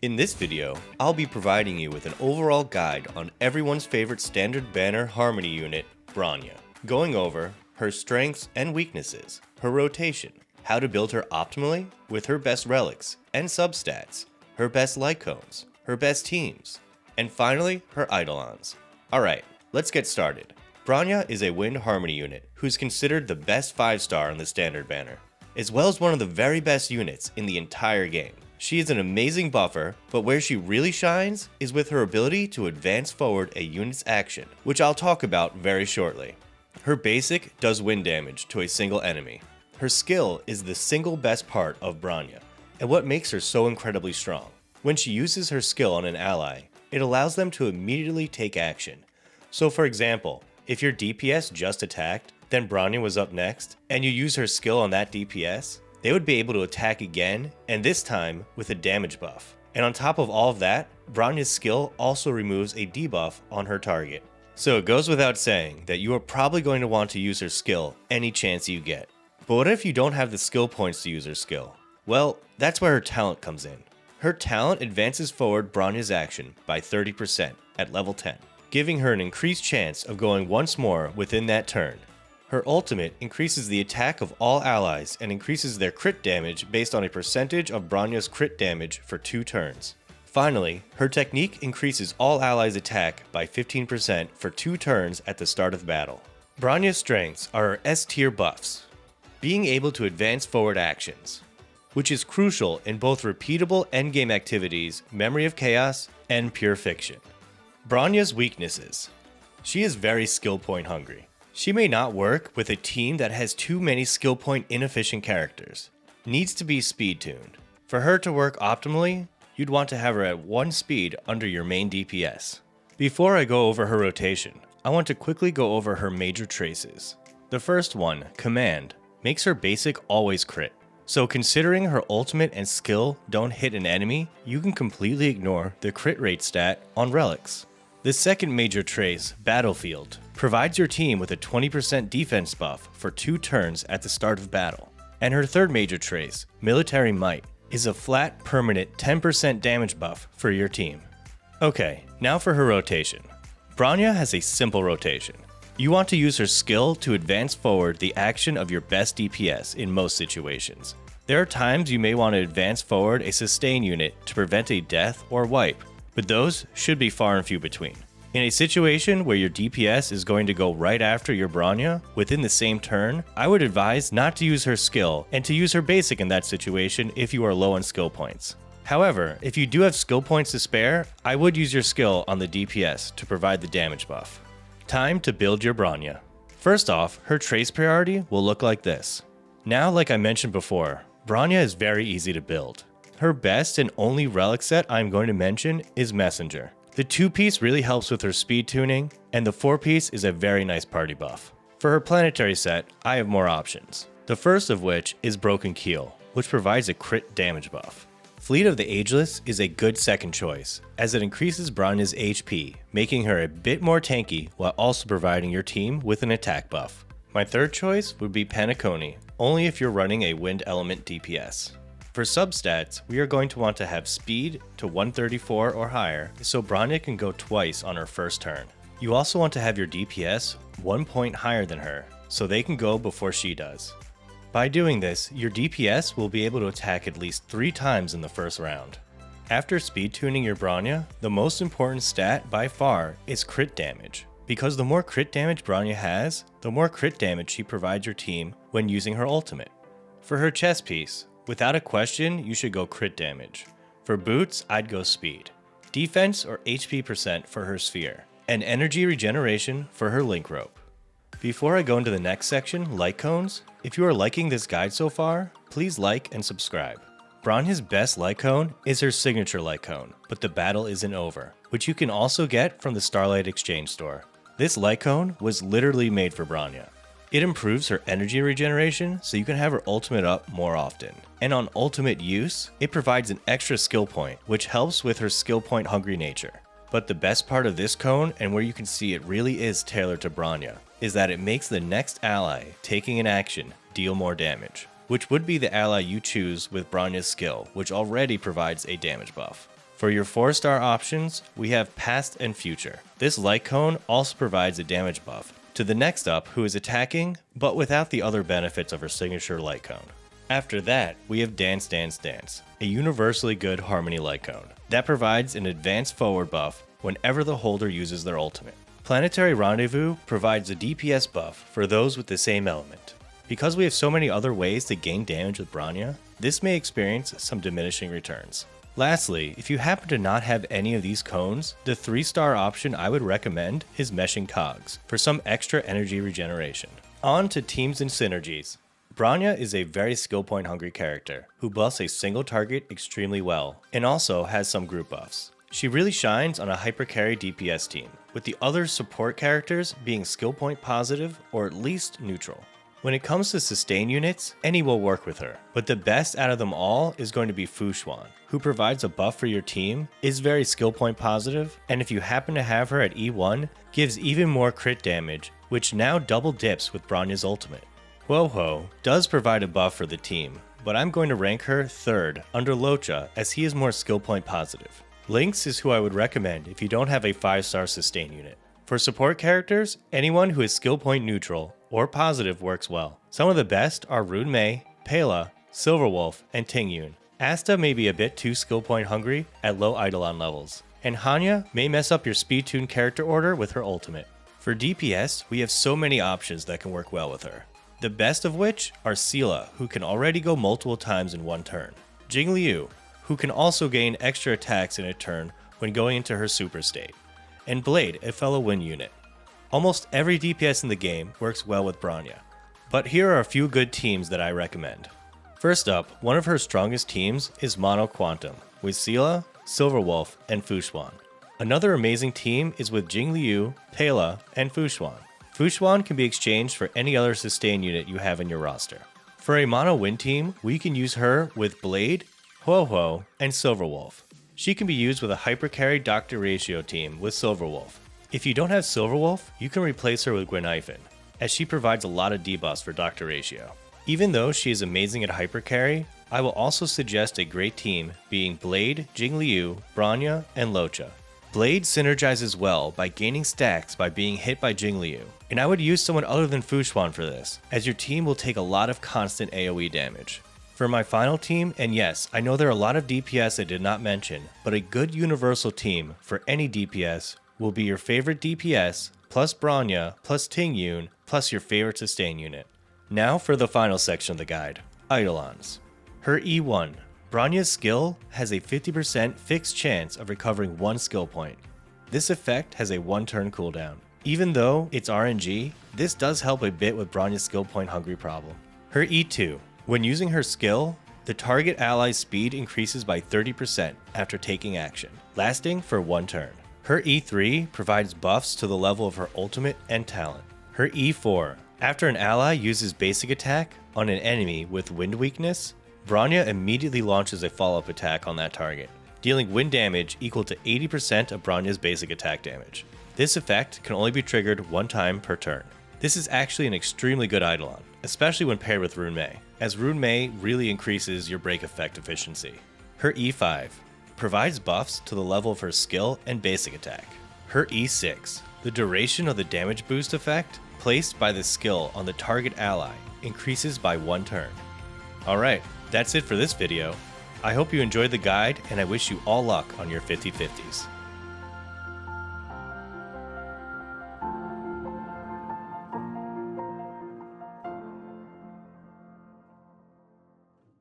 In this video, I'll be providing you with an overall guide on everyone's favorite standard banner harmony unit, Bronya, going over her strengths and weaknesses, her rotation, how to build her optimally with her best relics and substats, her best light cones, her best teams, and finally, her Eidolons. Alright, let's get started. Bronya is a wind harmony unit who's considered the best 5-star on the standard banner, as well as one of the very best units in the entire game. She is an amazing buffer, but where she really shines is with her ability to advance forward a unit's action, which I'll talk about very shortly. Her basic does wind damage to a single enemy. Her skill is the single best part of Bronya, and what makes her so incredibly strong. When she uses her skill on an ally, it allows them to immediately take action. So for example, if your DPS just attacked, then Bronya was up next, and you use her skill on that DPS, they would be able to attack again, and this time with a damage buff. And on top of all of that, Bronya's skill also removes a debuff on her target. So it goes without saying that you are probably going to want to use her skill any chance you get. But what if you don't have the skill points to use her skill? Well, that's where her talent comes in. Her talent advances forward Bronya's action by 30% at level 10, giving her an increased chance of going once more within that turn. Her ultimate increases the attack of all allies and increases their crit damage based on a percentage of Bronya's crit damage for 2 turns. Finally, her technique increases all allies' attack by 15% for 2 turns at the start of battle. Bronya's strengths are her S-tier buffs, being able to advance forward actions, which is crucial in both repeatable endgame activities, Memory of Chaos, and Pure Fiction. Bronya's weaknesses. She is very skill point hungry. She may not work with a team that has too many skill point inefficient characters. Needs to be speed tuned. For her to work optimally, you'd want to have her at 1 speed under your main DPS. Before I go over her rotation, I want to quickly go over her major traces. The first one, Command, makes her basic always crit. So considering her ultimate and skill don't hit an enemy, you can completely ignore the crit rate stat on relics. The second major trace, Battlefield, provides your team with a 20% defense buff for 2 turns at the start of battle. And her third major trace, Military Might, is a flat, permanent 10% damage buff for your team. Okay, now for her rotation. Bronya has a simple rotation. You want to use her skill to advance forward the action of your best DPS in most situations. There are times you may want to advance forward a sustain unit to prevent a death or wipe, but those should be far and few between. In a situation where your DPS is going to go right after your Bronya within the same turn, I would advise not to use her skill and to use her basic in that situation if you are low on skill points. However, if you do have skill points to spare, I would use your skill on the DPS to provide the damage buff. Time to build your Bronya. First off, her trace priority will look like this. Now, like I mentioned before, Bronya is very easy to build. Her best and only relic set I'm going to mention is Messenger. The 2-piece really helps with her speed tuning, and the 4-piece is a very nice party buff. For her planetary set, I have more options. The first of which is Broken Keel, which provides a crit damage buff. Fleet of the Ageless is a good second choice, as it increases Bronya's HP, making her a bit more tanky while also providing your team with an attack buff. My third choice would be Penacony, only if you're running a wind element DPS. For substats, we are going to want to have speed to 134 or higher, so Bronya can go twice on her first turn. You also want to have your DPS 1 point higher than her, so they can go before she does. By doing this, your DPS will be able to attack at least 3 times in the first round. After speed tuning your Bronya, the most important stat by far is crit damage, because the more crit damage Bronya has, the more crit damage she provides your team when using her ultimate. For her chest piece, without a question, you should go crit damage. For boots, I'd go speed. Defense or HP percent for her sphere. And energy regeneration for her link rope. Before I go into the next section, light cones, if you are liking this guide so far, please like and subscribe. Bronya's best light cone is her signature light cone, but the battle isn't over, which you can also get from the Starlight Exchange store. This light cone was literally made for Bronya. It improves her energy regeneration so you can have her ultimate up more often. And on ultimate use, it provides an extra skill point, which helps with her skill point hungry nature. But the best part of this cone, and where you can see it really is tailored to Bronya, is that it makes the next ally taking an action deal more damage, which would be the ally you choose with Bronya's skill, which already provides a damage buff. For your 4-star options, we have Past and Future. This light cone also provides a damage buff to the next up who is attacking, but without the other benefits of her signature light cone. After that, we have Dance Dance Dance, a universally good Harmony light cone that provides an advanced forward buff whenever the holder uses their ultimate. Planetary Rendezvous provides a DPS buff for those with the same element. Because we have so many other ways to gain damage with Bronya, this may experience some diminishing returns. Lastly, if you happen to not have any of these cones, the 3-star option I would recommend is Meshing Cogs for some extra energy regeneration. On to teams and synergies. Bronya is a very skill point hungry character who buffs a single target extremely well and also has some group buffs. She really shines on a hyper carry DPS team, with the other support characters being skill point positive or at least neutral. When it comes to sustain units, any will work with her, but the best out of them all is going to be Fu Xuan, who provides a buff for your team, is very skill point positive, and if you happen to have her at E1, gives even more crit damage, which now double dips with Bronya's ultimate. Ho does provide a buff for the team, but I'm going to rank her 3rd under Locha as he is more skill point positive. Lynx is who I would recommend if you don't have a 5-star sustain unit. For support characters, anyone who is skill point neutral or positive works well. Some of the best are Rune Mei, Pela, Silverwolf, and Tingyun. Asta may be a bit too skill point hungry at low Eidolon levels, and Hanya may mess up your speed tune character order with her ultimate. For DPS, we have so many options that can work well with her. The best of which are Seela, who can already go multiple times in one turn, Jingliu, who can also gain extra attacks in a turn when going into her super state, and Blade, a fellow win unit. Almost every DPS in the game works well with Bronya, but here are a few good teams that I recommend. First up, one of her strongest teams is Mono Quantum, with Seela, Silverwolf, and Fu Xuan. Another amazing team is with Jingliu, Pela, and Fu Xuan. Fu Xuan can be exchanged for any other sustain unit you have in your roster. For a mono win team, we can use her with Blade, Ho, and Silverwolf. She can be used with a hypercarry Dr. Ratio team with Silverwolf. If you don't have Silverwolf, you can replace her with Gwenhyphen, as she provides a lot of debuffs for Dr. Ratio. Even though she is amazing at hypercarry, I will also suggest a great team being Blade, Jingliu, Bronya, and Locha. Blade synergizes well by gaining stacks by being hit by Jingliu, and I would use someone other than Fu Xuan for this, as your team will take a lot of constant AoE damage. For my final team, and yes, I know there are a lot of DPS I did not mention, but a good universal team for any DPS will be your favorite DPS, plus Bronya, plus Tingyun, plus your favorite sustain unit. Now for the final section of the guide, Eidolons. Her E1. Bronya's skill has a 50% fixed chance of recovering 1 skill point. This effect has a 1-turn cooldown. Even though it's RNG, this does help a bit with Bronya's skill point hungry problem. Her E2. When using her skill, the target ally's speed increases by 30% after taking action, lasting for 1 turn. Her E3 provides buffs to the level of her ultimate and talent. Her E4. After an ally uses basic attack on an enemy with wind weakness, Bronya immediately launches a follow-up attack on that target, dealing wind damage equal to 80% of Bronya's basic attack damage. This effect can only be triggered 1 time per turn. This is actually an extremely good Eidolon, especially when paired with Rune Mei, as Rune Mei really increases your break effect efficiency. Her E5 provides buffs to the level of her skill and basic attack. Her E6, the duration of the damage boost effect placed by the skill on the target ally increases by 1 turn. Alright, that's it for this video. I hope you enjoyed the guide and I wish you all luck on your 50/50s.